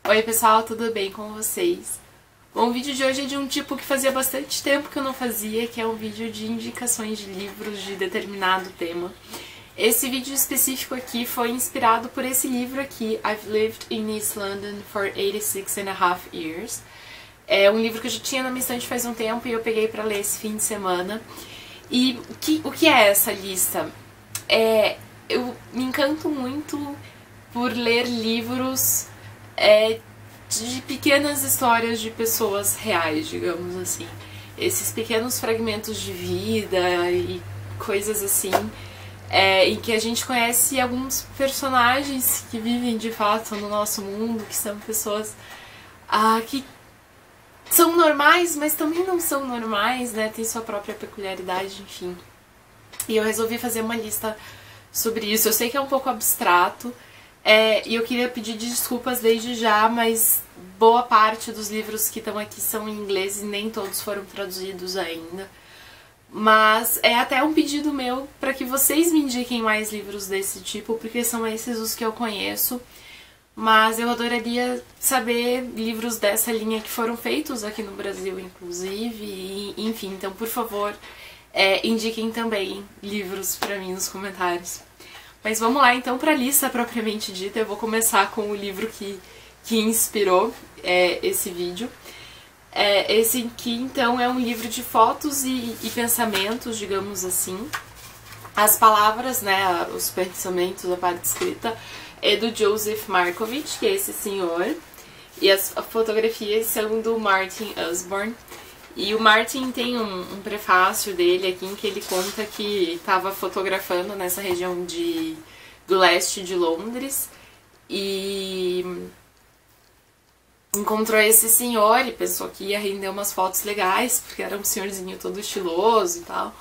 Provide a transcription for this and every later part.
Oi pessoal, tudo bem com vocês? Bom, o vídeo de hoje é de um tipo que fazia bastante tempo que eu não fazia, que é um vídeo de indicações de livros de determinado tema. Esse vídeo específico aqui foi inspirado por esse livro aqui, I've Lived in East London for 86.5 years. É um livro que eu já tinha na minha estante faz um tempo e eu peguei pra ler esse fim de semana. E o que é essa lista? Eu me encanto muito por ler livros de pequenas histórias de pessoas reais, digamos assim. Esses pequenos fragmentos de vida e coisas assim, em que a gente conhece alguns personagens que vivem de fato no nosso mundo, que são pessoas que são normais, mas também não são normais, né? Tem sua própria peculiaridade, enfim. E eu resolvi fazer uma lista sobre isso. Eu sei que é um pouco abstrato, e eu queria pedir desculpas desde já, mas boa parte dos livros que estão aqui são em inglês e nem todos foram traduzidos ainda. Mas é até um pedido meu para que vocês me indiquem mais livros desse tipo, porque são esses os que eu conheço. Mas eu adoraria saber livros dessa linha que foram feitos aqui no Brasil, inclusive, e, enfim, então por favor, indiquem também livros pra mim nos comentários. Mas vamos lá então pra lista propriamente dita. Eu vou começar com o livro que inspirou esse vídeo. Esse aqui então é um livro de fotos e pensamentos, digamos assim. As palavras, né, os pensamentos, a parte escrita, é do Joseph Markovitch, que é esse senhor, e as fotografias são do Martin Usborne. E o Martin tem um prefácio dele aqui em que ele conta que estava fotografando nessa região do leste de Londres e encontrou esse senhor e pensou que ia render umas fotos legais, porque era um senhorzinho todo estiloso e tal.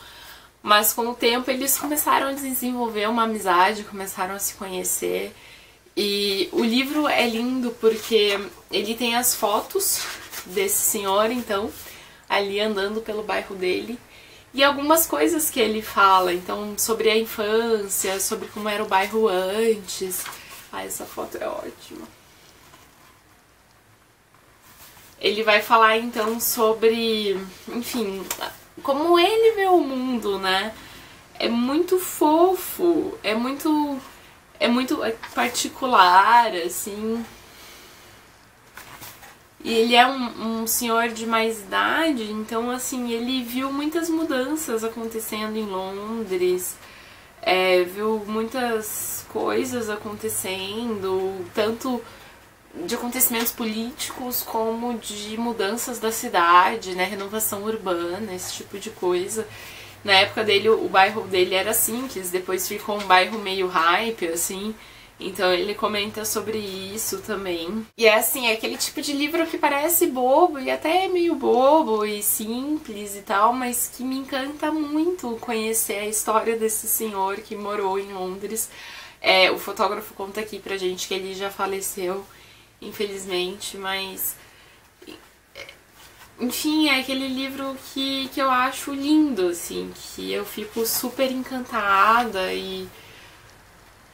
Mas com o tempo eles começaram a desenvolver uma amizade, começaram a se conhecer. E o livro é lindo porque ele tem as fotos desse senhor, então, ali andando pelo bairro dele. E algumas coisas que ele fala, então, sobre a infância, sobre como era o bairro antes. Essa foto é ótima. Ele vai falar, então, sobre, enfim, como ele vê o mundo, né? É muito fofo, é muito particular, assim. E ele é um senhor de mais idade, então, assim, ele viu muitas mudanças acontecendo em Londres, viu muitas coisas acontecendo, tanto de acontecimentos políticos como de mudanças da cidade, né, renovação urbana, esse tipo de coisa. Na época dele, o bairro dele era simples, depois ficou um bairro meio hype, assim, então ele comenta sobre isso também. E é assim, é aquele tipo de livro que parece bobo, e até é meio bobo e simples e tal, mas que me encanta muito conhecer a história desse senhor que morou em Londres. O fotógrafo conta aqui pra gente que ele já faleceu, infelizmente, mas enfim, é aquele livro que eu acho lindo, assim, que eu fico super encantada e,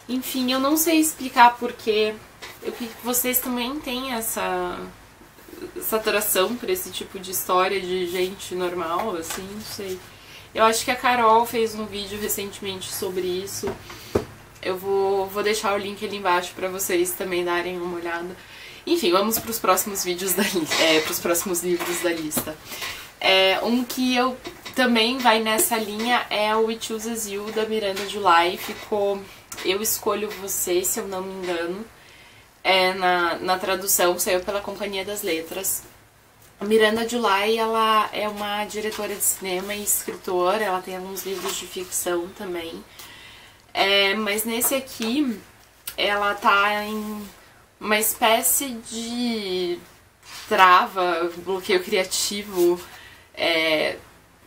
enfim, eu não sei explicar porquê. Vocês também têm essa atração por esse tipo de história de gente normal, assim, não sei. Eu acho que a Carol fez um vídeo recentemente sobre isso. Eu vou deixar o link ali embaixo pra vocês também darem uma olhada. Enfim, vamos para os próximos vídeos da lista, para os próximos livros da lista. Um que eu também vai nessa linha é o It Chooses You, da Miranda July. Ficou Eu Escolho Você, se eu não me engano. Na tradução, saiu pela Companhia das Letras. A Miranda July, ela é uma diretora de cinema e escritora, ela tem alguns livros de ficção também. Mas nesse aqui, ela tá em uma espécie de trava, bloqueio criativo,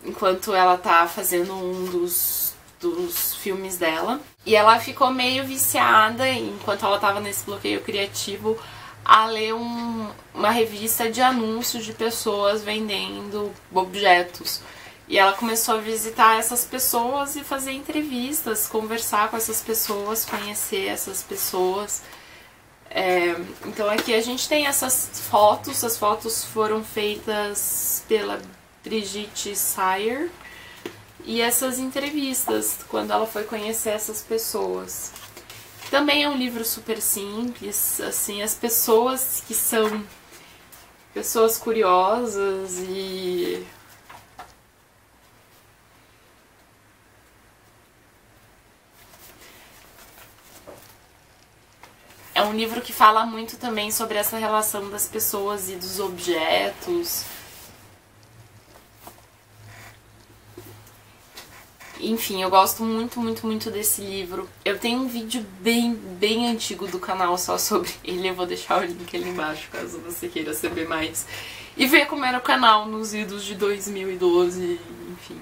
enquanto ela tá fazendo um dos filmes dela. E ela ficou meio viciada, enquanto ela tava nesse bloqueio criativo, a ler uma revista de anúncios de pessoas vendendo objetos. E ela começou a visitar essas pessoas e fazer entrevistas, conversar com essas pessoas, conhecer essas pessoas. Então aqui a gente tem essas fotos, as fotos foram feitas pela Brigitte Sayer, e essas entrevistas, quando ela foi conhecer essas pessoas. Também é um livro super simples, assim, as pessoas que são pessoas curiosas e é um livro que fala muito também sobre essa relação das pessoas e dos objetos. Enfim, eu gosto muito, muito, muito desse livro. Eu tenho um vídeo bem antigo do canal só sobre ele. Eu vou deixar o link ali embaixo, caso você queira saber mais. E ver como era o canal nos idos de 2012, enfim.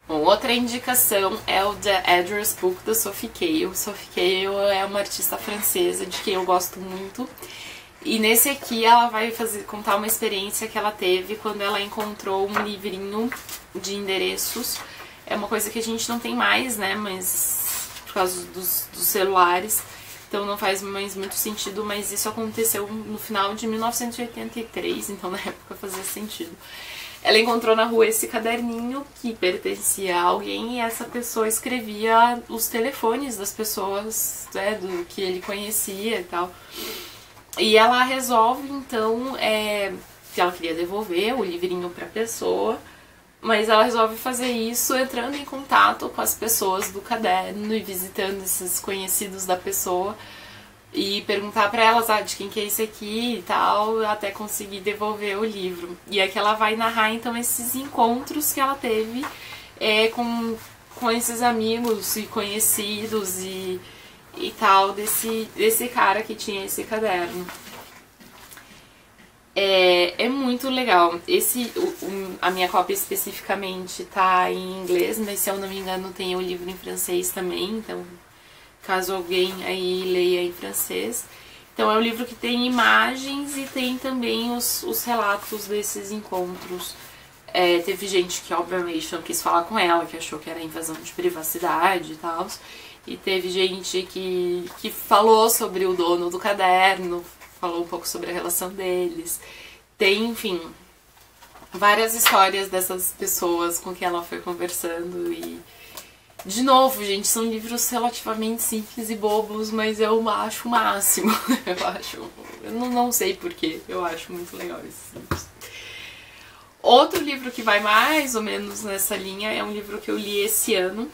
Bom, outra indicação é o The Address Book da Sophie Calle. Sophie Calle é uma artista francesa de quem eu gosto muito. E nesse aqui ela vai contar uma experiência que ela teve quando ela encontrou um livrinho de endereços. É uma coisa que a gente não tem mais, né, mas por causa dos celulares, então não faz mais muito sentido, mas isso aconteceu no final de 1983, então na época fazia sentido. Ela encontrou na rua esse caderninho que pertencia a alguém e essa pessoa escrevia os telefones das pessoas, né, do que ele conhecia e tal. E ela resolve, então, que ela queria devolver o livrinho pra pessoa, mas ela resolve fazer isso entrando em contato com as pessoas do caderno e visitando esses conhecidos da pessoa e perguntar pra elas de quem que é esse aqui e tal, até conseguir devolver o livro. E aqui ela vai narrar então esses encontros que ela teve com esses amigos e conhecidos e tal desse cara que tinha esse caderno. É muito legal. A minha cópia especificamente tá em inglês, mas se eu não me engano tem o livro em francês também, então caso alguém aí leia em francês. Então é um livro que tem imagens e tem também os relatos desses encontros. Teve gente que obviamente não quis falar com ela, que achou que era invasão de privacidade e tal. E teve gente que falou sobre o dono do caderno, falou um pouco sobre a relação deles. Tem, enfim, várias histórias dessas pessoas com quem ela foi conversando e... De novo, gente, são livros relativamente simples e bobos, mas eu acho o máximo. Eu não sei porquê, eu acho muito legal esses livros. Outro livro que vai mais ou menos nessa linha é um livro que eu li esse ano,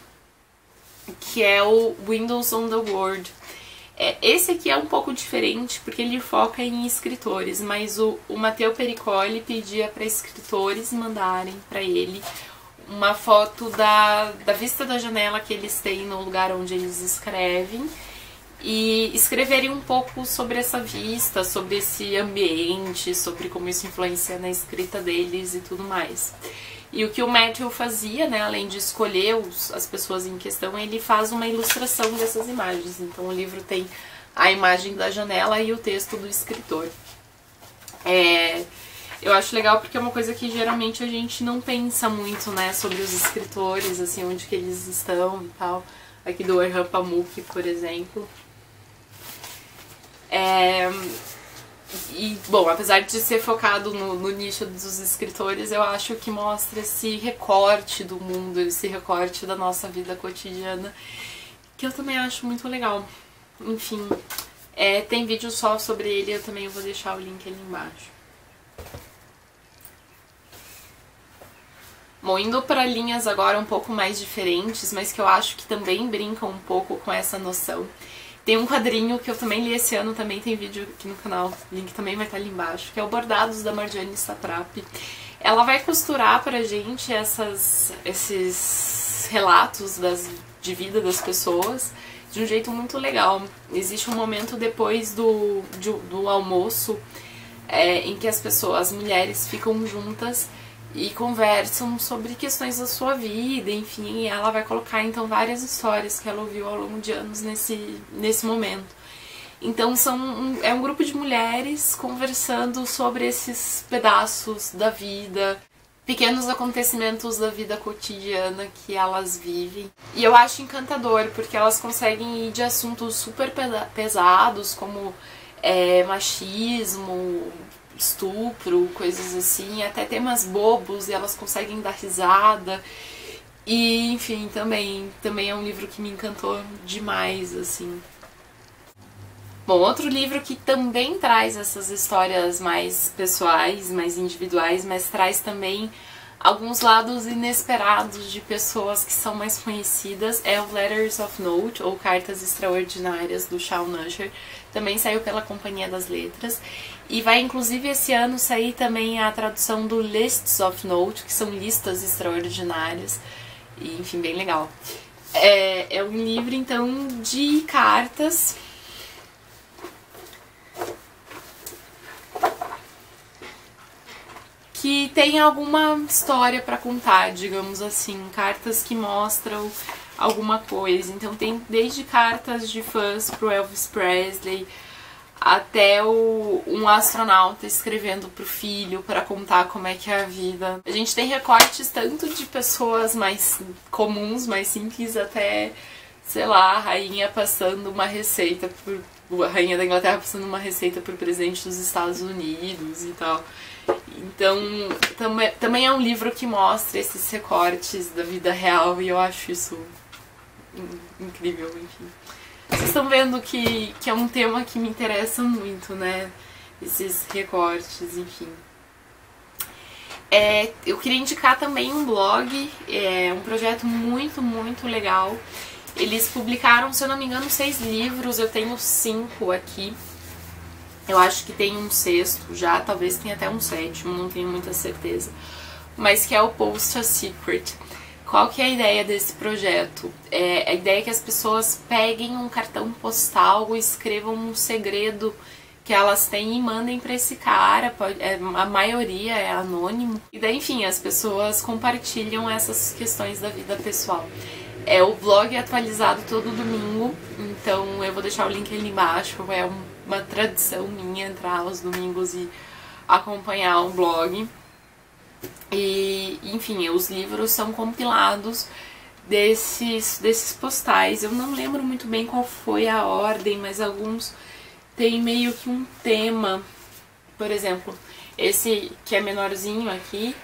que é o Windows on the World. Esse aqui é um pouco diferente, porque ele foca em escritores, mas o Matteo Pericoli pedia para escritores mandarem para ele uma foto da vista da janela que eles têm no lugar onde eles escrevem e escreverem um pouco sobre essa vista, sobre esse ambiente, sobre como isso influencia na escrita deles e tudo mais. E o que o Matthew fazia, né, além de escolher as pessoas em questão, ele faz uma ilustração dessas imagens. Então o livro tem a imagem da janela e o texto do escritor. Eu acho legal porque é uma coisa que geralmente a gente não pensa muito, né, sobre os escritores, assim, onde que eles estão e tal. Aqui do Orhan Pamuk, por exemplo. E, bom, apesar de ser focado no nicho dos escritores, eu acho que mostra esse recorte do mundo, esse recorte da nossa vida cotidiana, que eu também acho muito legal. Enfim, tem vídeo só sobre ele, eu também vou deixar o link ali embaixo. Bom, indo para linhas agora um pouco mais diferentes, mas que eu acho que também brincam um pouco com essa noção. Tem um quadrinho que eu também li esse ano, também tem vídeo aqui no canal, o link também vai estar ali embaixo, que é o Bordados da Marjane Satrapi. Ela vai costurar pra gente esses relatos de vida das pessoas de um jeito muito legal. Existe um momento depois do almoço em que as mulheres ficam juntas e conversam sobre questões da sua vida, enfim, e ela vai colocar então várias histórias que ela ouviu ao longo de anos nesse momento. Então é um grupo de mulheres conversando sobre esses pedaços da vida, pequenos acontecimentos da vida cotidiana que elas vivem. E eu acho encantador, porque elas conseguem ir de assuntos super pesados, como machismo, estupro, coisas assim, até temas bobos, e elas conseguem dar risada. E, enfim, também é um livro que me encantou demais, assim. Bom, outro livro que também traz essas histórias mais pessoais, mais individuais, mas traz também alguns lados inesperados de pessoas que são mais conhecidas, é o Letters of Note, ou Cartas Extraordinárias, do Shawn Usher. Também saiu pela Companhia das Letras. E vai, inclusive, esse ano sair também a tradução do Lists of Note, que são listas extraordinárias. E, enfim, bem legal. É um livro, então, de cartas que tem alguma história pra contar, digamos assim, cartas que mostram alguma coisa. Então tem desde cartas de fãs pro Elvis Presley até um astronauta escrevendo pro filho para contar como é que é a vida. A gente tem recortes tanto de pessoas mais comuns, mais simples, até, sei lá, a rainha passando uma receita a rainha da Inglaterra passando uma receita pro presidente dos Estados Unidos e tal. Então, também é um livro que mostra esses recortes da vida real e eu acho isso incrível, enfim. Vocês estão vendo que é um tema que me interessa muito, né? Esses recortes, enfim. Eu queria indicar também um blog, um projeto muito, muito legal. Eles publicaram, se eu não me engano, 6 livros, eu tenho 5 aqui. Eu acho que tem um 6º já, talvez tenha até um 7º, não tenho muita certeza. Mas que é o Post a Secret. Qual que é a ideia desse projeto? A ideia é que as pessoas peguem um cartão postal, escrevam um segredo que elas têm e mandem pra esse cara. A maioria é anônimo. E daí, enfim, as pessoas compartilham essas questões da vida pessoal. O blog é atualizado todo domingo, então eu vou deixar o link ali embaixo. É uma tradição minha entrar aos domingos e acompanhar o blog. E, enfim, os livros são compilados desses postais. Eu não lembro muito bem qual foi a ordem, mas alguns têm meio que um tema. Por exemplo, esse que é menorzinho aqui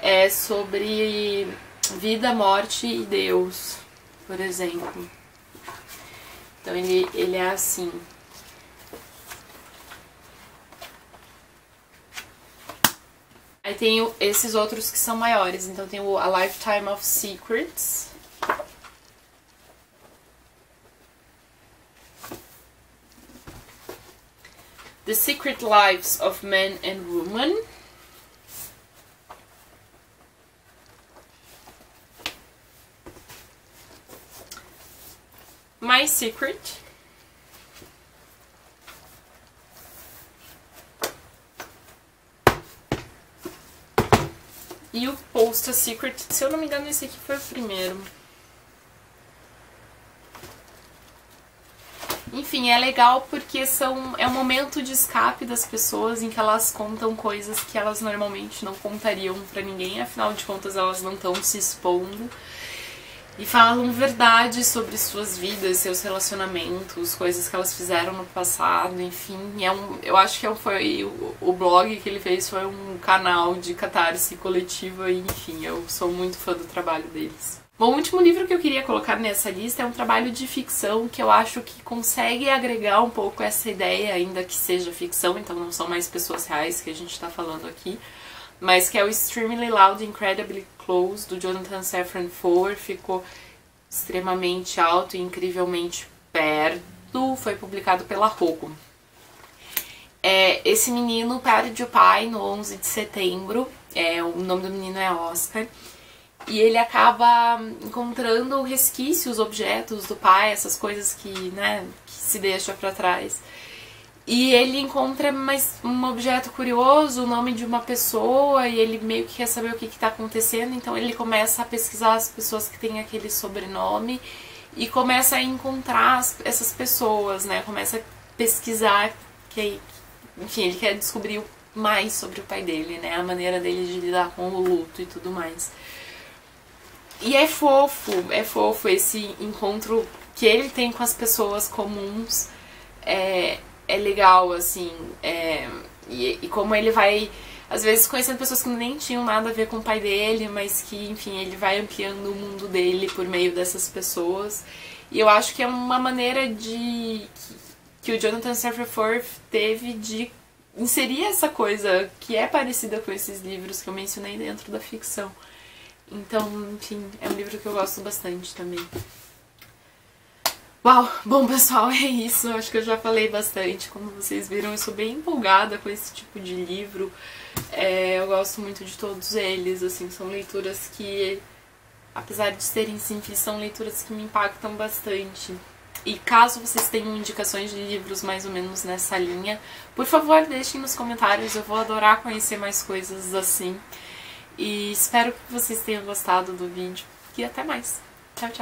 é sobre vida, morte e Deus, por exemplo. Então ele é assim. Aí tem esses outros que são maiores, então tem o A Lifetime of Secrets. The Secret Lives of Men and Women. My Secret. E o Post a Secret, se eu não me engano, esse aqui foi o primeiro. Enfim, é legal porque é um momento de escape das pessoas em que elas contam coisas que elas normalmente não contariam pra ninguém, afinal de contas elas não estão se expondo. E falam verdade sobre suas vidas, seus relacionamentos, coisas que elas fizeram no passado, enfim. Eu acho que foi o blog que ele fez foi um canal de catarse coletiva, e enfim, eu sou muito fã do trabalho deles. Bom, o último livro que eu queria colocar nessa lista é um trabalho de ficção que eu acho que consegue agregar um pouco essa ideia, ainda que seja ficção, então não são mais pessoas reais que a gente tá falando aqui, mas que é o Extremely Loud, Incredibly Close, do Jonathan Safran Foer. Ficou extremamente alto e incrivelmente perto. Foi publicado pela Roku. Esse menino perde o pai no 11 de setembro. O nome do menino é Oscar. E ele acaba encontrando resquícios, objetos do pai, essas coisas que se deixa pra trás. E ele encontra um objeto curioso, o nome de uma pessoa, e ele meio que quer saber o que está acontecendo, então ele começa a pesquisar as pessoas que têm aquele sobrenome e começa a encontrar essas pessoas, né? Começa a pesquisar, enfim, ele quer descobrir mais sobre o pai dele, né? A maneira dele de lidar com o luto e tudo mais. E é fofo esse encontro que ele tem com as pessoas comuns. é legal, assim, e como ele vai, às vezes, conhecendo pessoas que nem tinham nada a ver com o pai dele, mas que, enfim, ele vai ampliando o mundo dele por meio dessas pessoas. E eu acho que é uma maneira que o Jonathan Safran teve de inserir essa coisa que é parecida com esses livros que eu mencionei dentro da ficção. Então, enfim, é um livro que eu gosto bastante também. Uau! Bom, pessoal, é isso. Acho que eu já falei bastante. Como vocês viram, eu sou bem empolgada com esse tipo de livro. Eu gosto muito de todos eles, assim, são leituras que, apesar de serem simples, são leituras que me impactam bastante. E caso vocês tenham indicações de livros mais ou menos nessa linha, por favor, deixem nos comentários, eu vou adorar conhecer mais coisas assim. E espero que vocês tenham gostado do vídeo. E até mais. Tchau, tchau.